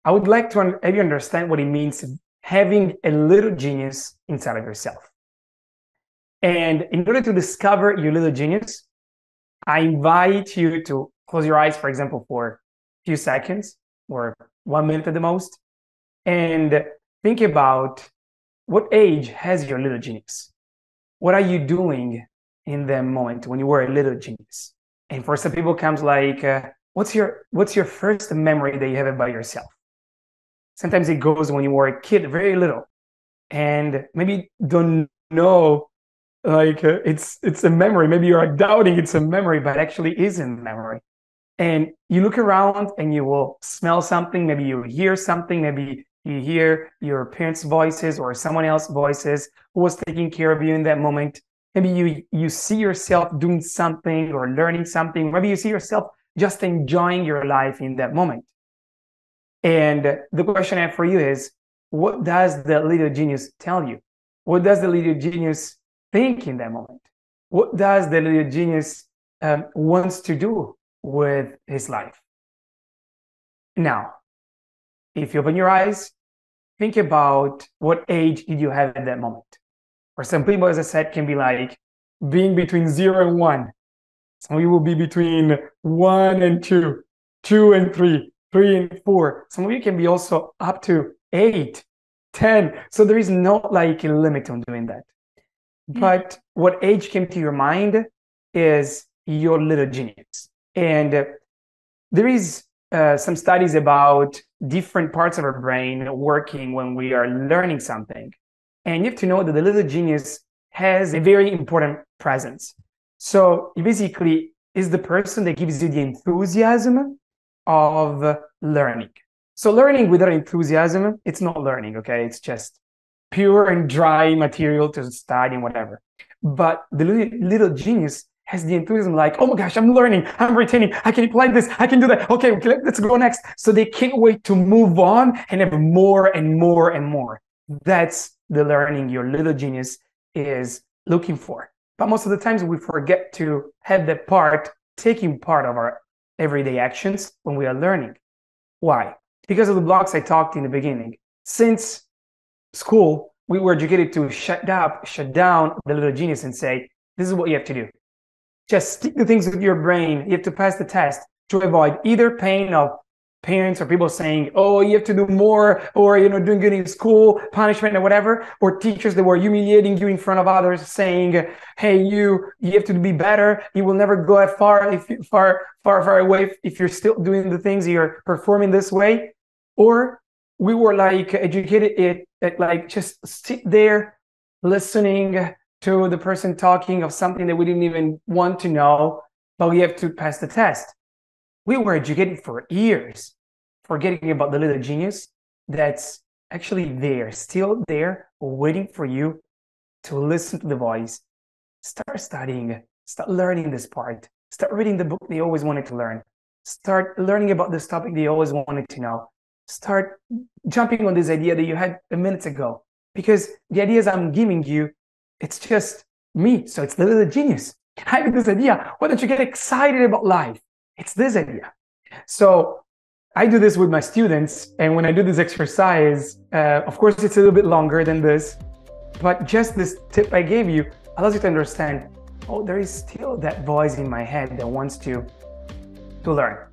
I would like to have you understand what it means having a little genius inside of yourself. And in order to discover your little genius, I invite you to close your eyes, for example, for a few seconds or 1 minute at the most, and think about what age has your little genius? What are you doing in that moment when you were a little genius? And for some people, it comes like, what's your first memory that you have about yourself? Sometimes it goes when you were a kid, very little, and maybe don't know, like it's a memory. Maybe you're doubting it's a memory, but actually is a memory. And you look around and you will smell something. Maybe you hear something. Maybe you hear your parents' voices or someone else's voices who was taking care of you in that moment. Maybe you see yourself doing something or learning something. Maybe you see yourself just enjoying your life in that moment. And the question I have for you is, what does the little genius tell you? What does the little genius think in that moment? What does the little genius wants to do with his life? Now, if you open your eyes, think about what age did you have at that moment. For some people, as I said, can be like being between 0 and 1. Some of you will be between 1 and 2, 2 and 3, 3 and 4. Some of you can be also up to 8, 10. So there is no like a limit on doing that. But what age came to your mind is your little genius. And there is some studies about different parts of our brain working when we are learning something. And you have to know that the little genius has a very important presence. So it basically is the person that gives you the enthusiasm of learning. So learning without enthusiasm, it's not learning, okay? It's just pure and dry material to study and whatever. But the little genius has the enthusiasm like, oh my gosh, I'm learning, I'm retaining, I can apply this, I can do that. Okay, let's go next. So they can't wait to move on and have more and more and more. That's the learning your little genius is looking for. But most of the times we forget to have that part, taking part of our everyday actions when we are learning. Why? Because of the blocks I talked in the beginning. Since school, we were educated to shut down the little genius and say, this is what you have to do. Just stick to things with your brain. You have to pass the test to avoid either pain of parents or people saying, oh, you have to do more, or, doing good in school, punishment or whatever, or teachers that were humiliating you in front of others saying, hey, you have to be better. You will never go as far away if you're still doing the things you're performing this way. Or we were like educated at like just sit there listening to the person talking of something that we didn't even want to know, but we have to pass the test. We were educated for years, forgetting about the little genius that's actually there, still there, waiting for you to listen to the voice. Start studying, start learning this part, start reading the book they always wanted to learn, start learning about this topic they always wanted to know, start jumping on this idea that you had a minute ago, because the ideas I'm giving you, it's just me. So it's the little genius. I have this idea. Why don't you get excited about life? It's this idea. So I do this with my students. And when I do this exercise, of course, it's a little bit longer than this. But just this tip I gave you allows you to understand, oh, there is still that voice in my head that wants to learn.